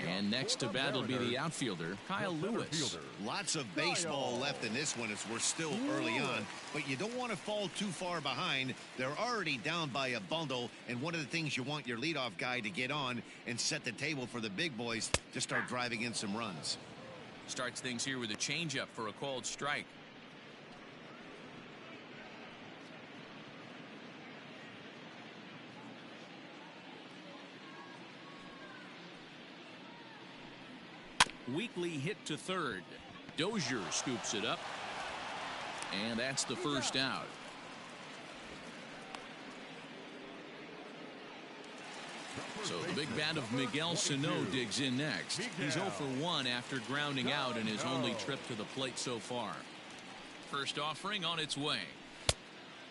[SPEAKER 3] And next to bat will be the outfielder, Kyle Lewis.
[SPEAKER 4] Lots of baseball left in this one as we're still early on, but you don't want to fall too far behind. They're already down by a bundle, and one of the things you want your leadoff guy to get on and set the table for the big boys to start driving in some runs.
[SPEAKER 3] Starts things here with a changeup for a called strike. Weekly hit to third. Dozier scoops it up. And that's the first out. So the big bat of Miguel Sano digs in next. He's 0 for 1 after grounding out in his only trip to the plate so far. First offering on its way.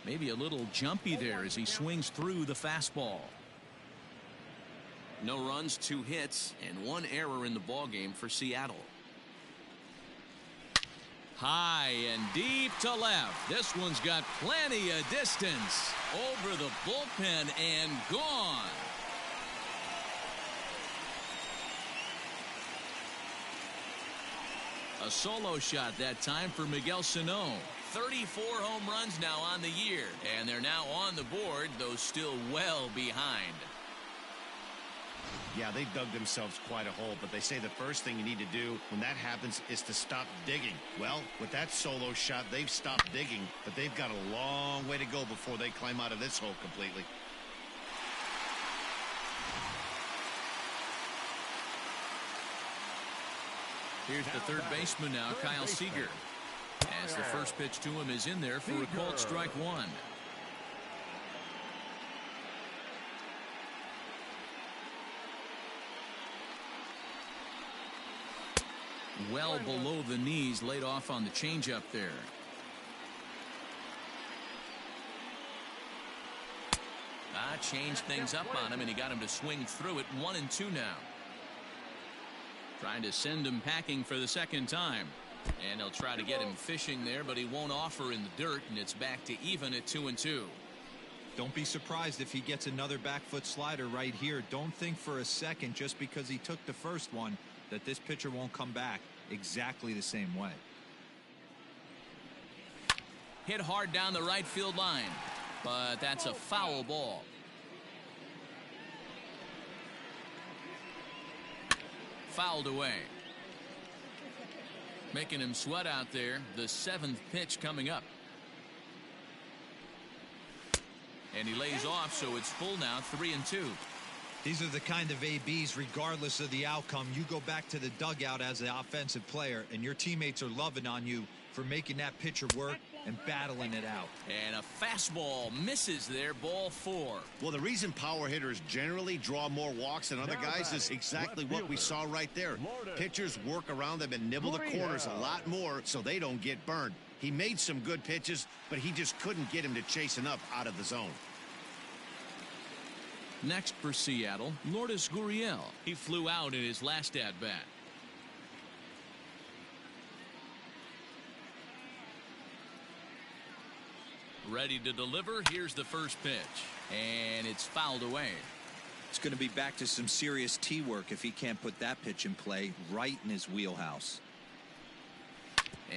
[SPEAKER 3] Maybe a little jumpy there as he swings through the fastball. No runs, 2 hits, and 1 error in the ballgame for Seattle. High and deep to left. This one's got plenty of distance. Over the bullpen and gone. A solo shot that time for Miguel Sano. 34 home runs now on the year, and they're now on the board, though still well behind.
[SPEAKER 4] Yeah, they dug themselves quite a hole, but they say the first thing you need to do when that happens is to stop digging. Well, with that solo shot, they've stopped digging, but they've got a long way to go before they climb out of this hole completely.
[SPEAKER 3] Here's the third baseman now, Kyle Seager. As the first pitch to him is in there for a called strike 1. Well below the knees, laid off on the changeup there. Changed things up on him, and he got him to swing through it. 1-2 now. Trying to send him packing for the second time. And he'll try to get him fishing there, but he won't offer in the dirt, and it's back to even at 2-2.
[SPEAKER 5] Don't be surprised if he gets another back foot slider right here. Don't think for a second, just because he took the first one, that this pitcher won't come back exactly the same way.
[SPEAKER 3] Hit hard down the right field line, but that's a foul ball. Fouled away. Making him sweat out there. The 7th pitch coming up. And he lays off, so it's full now, 3-2.
[SPEAKER 5] These are the kind of ABs, regardless of the outcome. You go back to the dugout as an offensive player, and your teammates are loving on you for making that pitcher work and battling it out.
[SPEAKER 3] And a fastball misses there, ball 4.
[SPEAKER 4] Well, the reason power hitters generally draw more walks than other guys is exactly what we saw right there. Pitchers work around them and nibble the corners a lot more so they don't get burned. He made some good pitches, but he just couldn't get him to chase enough out of the zone.
[SPEAKER 3] Next for Seattle, Lourdes Gurriel. He flew out in his last at-bat. Ready to deliver. Here's the first pitch. And it's fouled away.
[SPEAKER 5] It's going to be back to some serious tee work if he can't put that pitch in play right in his wheelhouse.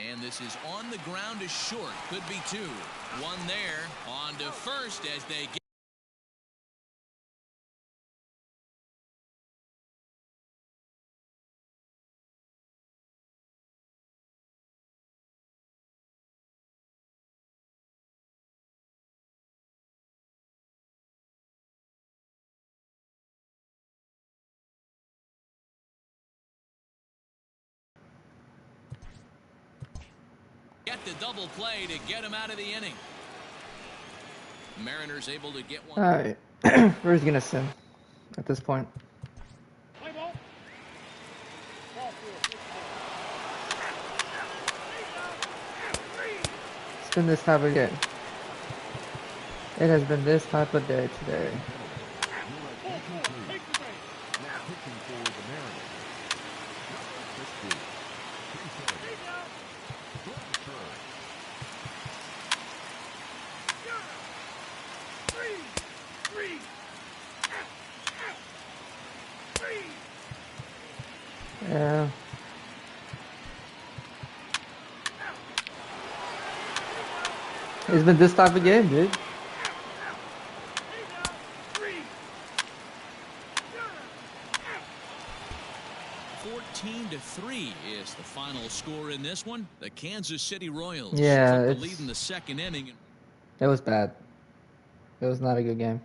[SPEAKER 3] And this is on the ground to short. Could be 2. One there. On to first as they get the double play to get him out of the inning. Mariners able to get one.
[SPEAKER 1] All right, where's he gonna send at this point? It's been this type of day. It has been this type of day today. Yeah. It's been this type of game, dude.
[SPEAKER 3] To 3 is the final score in this one. The Kansas City Royals
[SPEAKER 1] Yeah,
[SPEAKER 3] took the lead in the second inning.
[SPEAKER 1] It was bad. It was not a good game.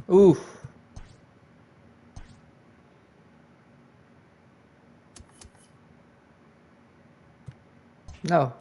[SPEAKER 1] Oof. No.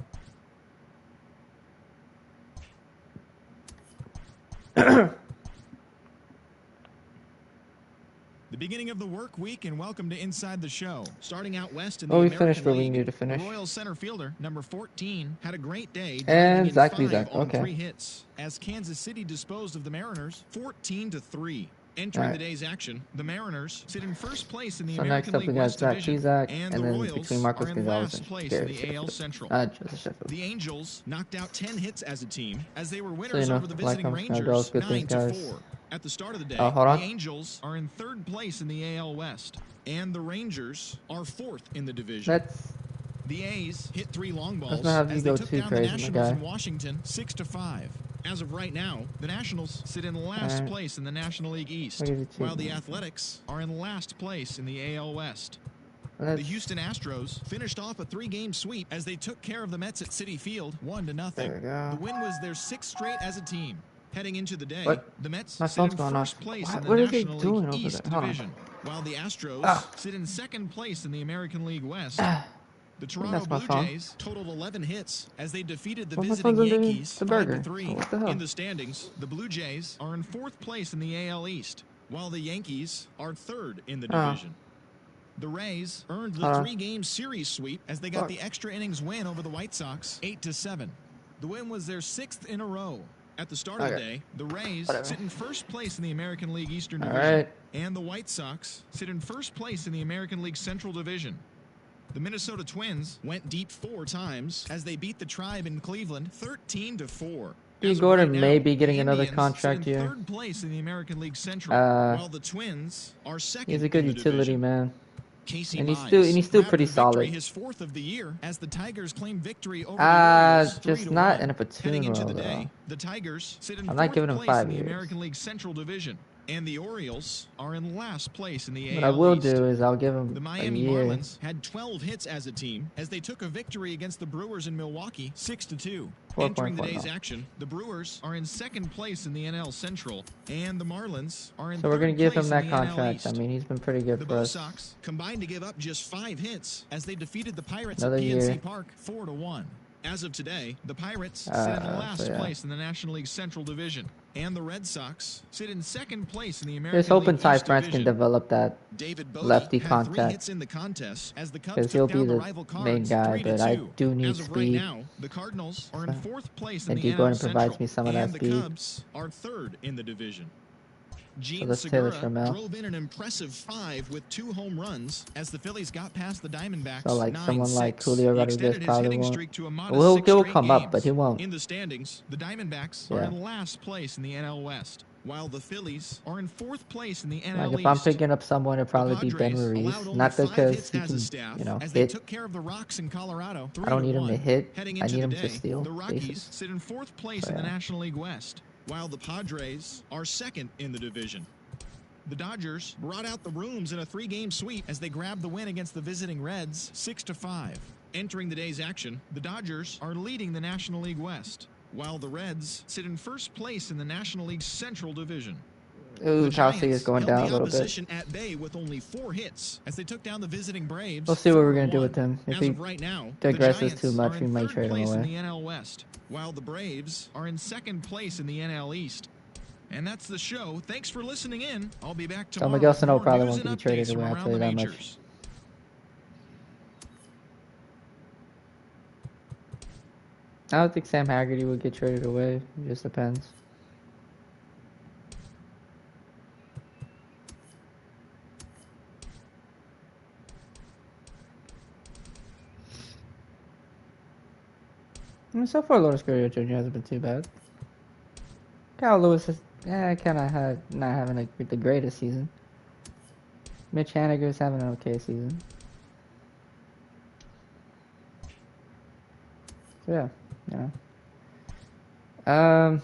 [SPEAKER 8] The beginning of the work week, and welcome to Inside the Show. Starting out west in
[SPEAKER 1] Oh,
[SPEAKER 8] the
[SPEAKER 1] we finished
[SPEAKER 8] American
[SPEAKER 1] where we
[SPEAKER 8] League,
[SPEAKER 1] needed to finish.
[SPEAKER 8] the Royals center fielder, number 14, had a great day,
[SPEAKER 1] And
[SPEAKER 8] diving in
[SPEAKER 1] Zach
[SPEAKER 8] 5
[SPEAKER 1] Bezak,
[SPEAKER 8] on
[SPEAKER 1] okay.
[SPEAKER 8] 3 hits, as Kansas City disposed of the Mariners 14-3. Entering
[SPEAKER 1] Alright.
[SPEAKER 8] the day's action, the Mariners sit in first place in the
[SPEAKER 1] So
[SPEAKER 8] American
[SPEAKER 1] next up
[SPEAKER 8] League
[SPEAKER 1] we got
[SPEAKER 8] West
[SPEAKER 1] Zach
[SPEAKER 8] Division,
[SPEAKER 1] Bezak,
[SPEAKER 8] and
[SPEAKER 1] and
[SPEAKER 8] the
[SPEAKER 1] then
[SPEAKER 8] Royals
[SPEAKER 1] between Marcus
[SPEAKER 8] are in
[SPEAKER 1] Gonzalez
[SPEAKER 8] last
[SPEAKER 1] and
[SPEAKER 8] place
[SPEAKER 1] Gary
[SPEAKER 8] in the AL
[SPEAKER 1] Sheffield.
[SPEAKER 8] Central.
[SPEAKER 1] Joseph Sheffield.
[SPEAKER 8] The Angels knocked out 10 hits as a team as they were
[SPEAKER 1] So,
[SPEAKER 8] winners
[SPEAKER 1] you know,
[SPEAKER 8] over the
[SPEAKER 1] like
[SPEAKER 8] visiting
[SPEAKER 1] them,
[SPEAKER 8] Rangers
[SPEAKER 1] those good things, guys.
[SPEAKER 8] 9-4. At the start of the day,
[SPEAKER 1] Oh, hold on.
[SPEAKER 8] the Angels are in third place in the AL West, and the Rangers are fourth in the division.
[SPEAKER 1] Let's
[SPEAKER 8] The A's hit 3 long balls
[SPEAKER 1] not have you
[SPEAKER 8] as they
[SPEAKER 1] go
[SPEAKER 8] took
[SPEAKER 1] too
[SPEAKER 8] down
[SPEAKER 1] crazy,
[SPEAKER 8] the
[SPEAKER 1] my
[SPEAKER 8] Nationals
[SPEAKER 1] guy.
[SPEAKER 8] in Washington 6-5. As of right now, the Nationals sit in last
[SPEAKER 1] Alright.
[SPEAKER 8] place in the National League East,
[SPEAKER 1] I'll give you 2.
[SPEAKER 8] while the Athletics are in last place in the AL West.
[SPEAKER 1] Let's,
[SPEAKER 8] The Houston Astros finished off a 3-game sweep as they took care of the Mets at Citi Field 1-0.
[SPEAKER 1] There we go.
[SPEAKER 8] The win was their 6th straight as a team. Heading into the day,
[SPEAKER 1] What?
[SPEAKER 8] the Mets
[SPEAKER 1] My
[SPEAKER 8] sit
[SPEAKER 1] phone's
[SPEAKER 8] in
[SPEAKER 1] going
[SPEAKER 8] first
[SPEAKER 1] off.
[SPEAKER 8] place
[SPEAKER 1] What-
[SPEAKER 8] in the
[SPEAKER 1] what is it
[SPEAKER 8] National
[SPEAKER 1] doing
[SPEAKER 8] League
[SPEAKER 1] over
[SPEAKER 8] East
[SPEAKER 1] there? Hold on.
[SPEAKER 8] Division, while the Astros
[SPEAKER 1] Ah.
[SPEAKER 8] sit in second place in the American League West. The
[SPEAKER 1] that's
[SPEAKER 8] Toronto
[SPEAKER 1] my
[SPEAKER 8] Blue
[SPEAKER 1] phone.
[SPEAKER 8] Jays totaled 11 hits as they defeated the
[SPEAKER 1] Well, my
[SPEAKER 8] visiting
[SPEAKER 1] phone's under
[SPEAKER 8] Yankees
[SPEAKER 1] the burger.
[SPEAKER 8] 5-3.
[SPEAKER 1] So what the hell?
[SPEAKER 8] In the standings, the Blue Jays are in 4th place in the AL East, while the Yankees are 3rd in the
[SPEAKER 1] Oh.
[SPEAKER 8] division. The Rays earned the 3-game series sweep as they got
[SPEAKER 1] Fuck.
[SPEAKER 8] the extra innings win over the White Sox 8-7. The win was their 6th in a row. At the start of the
[SPEAKER 1] Okay.
[SPEAKER 8] day, the Rays
[SPEAKER 1] Whatever.
[SPEAKER 8] sit in first place in the American League Eastern
[SPEAKER 1] All
[SPEAKER 8] Division,
[SPEAKER 1] right.
[SPEAKER 8] and the White Sox sit in first place in the American League Central Division. The Minnesota Twins went deep 4 times as they beat the Tribe in Cleveland 13-4.
[SPEAKER 1] B.
[SPEAKER 8] As of
[SPEAKER 1] Gordon
[SPEAKER 8] right now,
[SPEAKER 1] may be getting
[SPEAKER 8] the
[SPEAKER 1] another
[SPEAKER 8] Indians
[SPEAKER 1] contract
[SPEAKER 8] sit in
[SPEAKER 1] here.
[SPEAKER 8] 3rd place in the American League Central, while the Twins are second.
[SPEAKER 1] He's a good
[SPEAKER 8] in the
[SPEAKER 1] utility
[SPEAKER 8] division.
[SPEAKER 1] man.
[SPEAKER 8] Casey
[SPEAKER 1] And he's
[SPEAKER 8] Mize
[SPEAKER 1] still
[SPEAKER 8] grabbed
[SPEAKER 1] pretty
[SPEAKER 8] the victory,
[SPEAKER 1] solid.
[SPEAKER 8] his 4th of the year, as the Tigers claim victory over the Orioles
[SPEAKER 1] Just
[SPEAKER 8] 3-1.
[SPEAKER 1] not in a
[SPEAKER 8] Heading
[SPEAKER 1] platoon
[SPEAKER 8] into
[SPEAKER 1] role,
[SPEAKER 8] the day,
[SPEAKER 1] though.
[SPEAKER 8] the Tigers sit in
[SPEAKER 1] I'm not
[SPEAKER 8] 4th
[SPEAKER 1] giving him
[SPEAKER 8] place
[SPEAKER 1] 5
[SPEAKER 8] in the
[SPEAKER 1] years.
[SPEAKER 8] American League Central Division, and the Orioles are in last place in the AL
[SPEAKER 1] What I will
[SPEAKER 8] East.
[SPEAKER 1] do is I'll give him
[SPEAKER 8] The
[SPEAKER 1] a
[SPEAKER 8] Miami
[SPEAKER 1] year.
[SPEAKER 8] Marlins had 12 hits as a team as they took a victory against the Brewers in Milwaukee 6-2.
[SPEAKER 1] 4.4
[SPEAKER 8] Entering the day's
[SPEAKER 1] now.
[SPEAKER 8] action, the Brewers are in 2nd place in the NL Central, and the Marlins are in
[SPEAKER 1] So we're
[SPEAKER 8] 3rd
[SPEAKER 1] gonna give him
[SPEAKER 8] place
[SPEAKER 1] that
[SPEAKER 8] in the NL
[SPEAKER 1] contract.
[SPEAKER 8] East.
[SPEAKER 1] I mean, he's been pretty good
[SPEAKER 8] The
[SPEAKER 1] for
[SPEAKER 8] Bo
[SPEAKER 1] us.
[SPEAKER 8] Sox combined to give up just 5 hits as they defeated the Pirates
[SPEAKER 1] Another
[SPEAKER 8] at PNC
[SPEAKER 1] year.
[SPEAKER 8] Park 4-1. As of today, the Pirates sit in
[SPEAKER 1] So
[SPEAKER 8] last
[SPEAKER 1] yeah.
[SPEAKER 8] place in the National League Central Division, and the Red Sox sit in 2nd place in the
[SPEAKER 1] Here's
[SPEAKER 8] American
[SPEAKER 1] hoping
[SPEAKER 8] League
[SPEAKER 1] Ty
[SPEAKER 8] East
[SPEAKER 1] France can
[SPEAKER 8] Division.
[SPEAKER 1] develop that
[SPEAKER 8] David Bodie
[SPEAKER 1] lefty
[SPEAKER 8] had 3
[SPEAKER 1] contact.
[SPEAKER 8] hits in the contest as the Cubs
[SPEAKER 1] Because he'll
[SPEAKER 8] took
[SPEAKER 1] be
[SPEAKER 8] down the
[SPEAKER 1] the
[SPEAKER 8] rival
[SPEAKER 1] main
[SPEAKER 8] Cards
[SPEAKER 1] guy, but I
[SPEAKER 8] 3-2.
[SPEAKER 1] do need
[SPEAKER 8] As of right
[SPEAKER 1] speed.
[SPEAKER 8] now, the Cardinals are in 4th place in
[SPEAKER 1] And
[SPEAKER 8] the
[SPEAKER 1] D.
[SPEAKER 8] NL
[SPEAKER 1] Gordon
[SPEAKER 8] Central,
[SPEAKER 1] provides me some of that
[SPEAKER 8] and the
[SPEAKER 1] speed.
[SPEAKER 8] Cubs are 3rd in the division. Gene
[SPEAKER 1] let's Taylor
[SPEAKER 8] Segura
[SPEAKER 1] Trammell.
[SPEAKER 8] drove in an impressive 5 with 2 home runs as the Phillies got past the Diamondbacks.
[SPEAKER 1] So, like,
[SPEAKER 8] 9-6.
[SPEAKER 1] someone like Julio
[SPEAKER 8] He
[SPEAKER 1] Rodriguez
[SPEAKER 8] extended his
[SPEAKER 1] probably
[SPEAKER 8] hitting
[SPEAKER 1] won't.
[SPEAKER 8] streak to a modest
[SPEAKER 1] Well,
[SPEAKER 8] 6
[SPEAKER 1] he'll
[SPEAKER 8] straight
[SPEAKER 1] come up,
[SPEAKER 8] games.
[SPEAKER 1] but he won't.
[SPEAKER 8] In the standings, the Diamondbacks
[SPEAKER 1] Yeah.
[SPEAKER 8] are in last place in the NL West, while the Phillies are in 4th place in the NL
[SPEAKER 1] Like,
[SPEAKER 8] East.
[SPEAKER 1] if I'm picking up someone, it'd probably be Ben
[SPEAKER 8] Padres
[SPEAKER 1] Ruiz.
[SPEAKER 8] allowed only
[SPEAKER 1] Not
[SPEAKER 8] 5
[SPEAKER 1] because
[SPEAKER 8] hits
[SPEAKER 1] he
[SPEAKER 8] as
[SPEAKER 1] can,
[SPEAKER 8] a staff
[SPEAKER 1] you know,
[SPEAKER 8] as they
[SPEAKER 1] hit.
[SPEAKER 8] took care of the Rocks in Colorado.
[SPEAKER 1] I don't need him to
[SPEAKER 8] 3-1.
[SPEAKER 1] hit.
[SPEAKER 8] Heading
[SPEAKER 1] I
[SPEAKER 8] into
[SPEAKER 1] need
[SPEAKER 8] the
[SPEAKER 1] him
[SPEAKER 8] day,
[SPEAKER 1] to steal
[SPEAKER 8] the Rockies
[SPEAKER 1] bases.
[SPEAKER 8] sit in 4th place
[SPEAKER 1] So,
[SPEAKER 8] in the
[SPEAKER 1] yeah.
[SPEAKER 8] National League West, while the Padres are 2nd in the division. The Dodgers brought out the rooms in a 3-game sweep as they grabbed the win against the visiting Reds 6-5. Entering the day's action, the Dodgers are leading the National League West. while the Reds sit in first place in the National League's Central Division.
[SPEAKER 1] Ooh,
[SPEAKER 8] The
[SPEAKER 1] Kelsey is
[SPEAKER 8] Giants
[SPEAKER 1] going
[SPEAKER 8] held
[SPEAKER 1] down a
[SPEAKER 8] the
[SPEAKER 1] little bit.
[SPEAKER 8] opposition at bay with only 4 hits as they took down the visiting Braves.
[SPEAKER 1] We'll see what we're
[SPEAKER 8] 4-1.
[SPEAKER 1] gonna do with him. If
[SPEAKER 8] As
[SPEAKER 1] he
[SPEAKER 8] of right now, the
[SPEAKER 1] digresses too
[SPEAKER 8] Giants
[SPEAKER 1] much,
[SPEAKER 8] are
[SPEAKER 1] we
[SPEAKER 8] in
[SPEAKER 1] might
[SPEAKER 8] third
[SPEAKER 1] trade him
[SPEAKER 8] place in
[SPEAKER 1] away.
[SPEAKER 8] the NL West, while the Braves are in second place in the NL East. And that's the show. Thanks for listening in. I'll be back
[SPEAKER 1] So
[SPEAKER 8] tomorrow
[SPEAKER 1] Miguel
[SPEAKER 8] with
[SPEAKER 1] Sano
[SPEAKER 8] more
[SPEAKER 1] probably
[SPEAKER 8] news
[SPEAKER 1] won't
[SPEAKER 8] and
[SPEAKER 1] be traded
[SPEAKER 8] updates from
[SPEAKER 1] away, I'll
[SPEAKER 8] around
[SPEAKER 1] tell you
[SPEAKER 8] the
[SPEAKER 1] that much.
[SPEAKER 8] majors.
[SPEAKER 1] I don't think Sam Haggerty would get traded away. It just depends. I mean, so far, Lourdes Gurriel Jr. hasn't been too bad. Kyle Lewis is kind of not having the greatest season. Mitch Haniger's having an okay season. So yeah, you know. I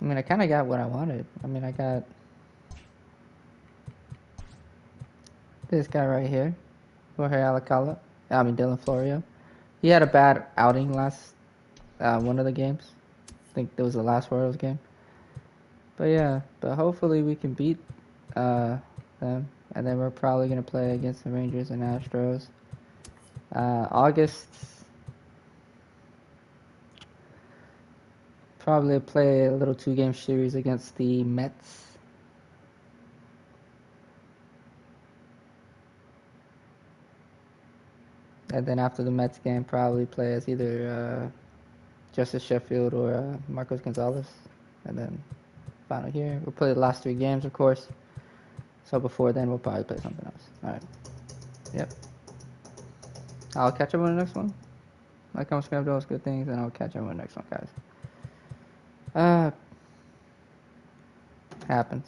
[SPEAKER 1] mean, I kind of got what I wanted. I mean, I got this guy right here, Jorge Alcala. I mean, Dylan Florio. He had a bad outing last one of the games. I think it was the last Royals game. But yeah, hopefully we can beat them, and then we're probably gonna play against the Rangers and Astros. August, probably play a little 2-game series against the Mets. And then after the Mets game, probably play as either Justus Sheffield or Marcos Gonzalez. And then final here, we'll play the last 3 games, of course. So before then, we'll probably play something else. Alright. Yep. I'll catch up on the next one. Like, comment, subscribe to all those good things, and I'll catch up on the next one, guys. Happens.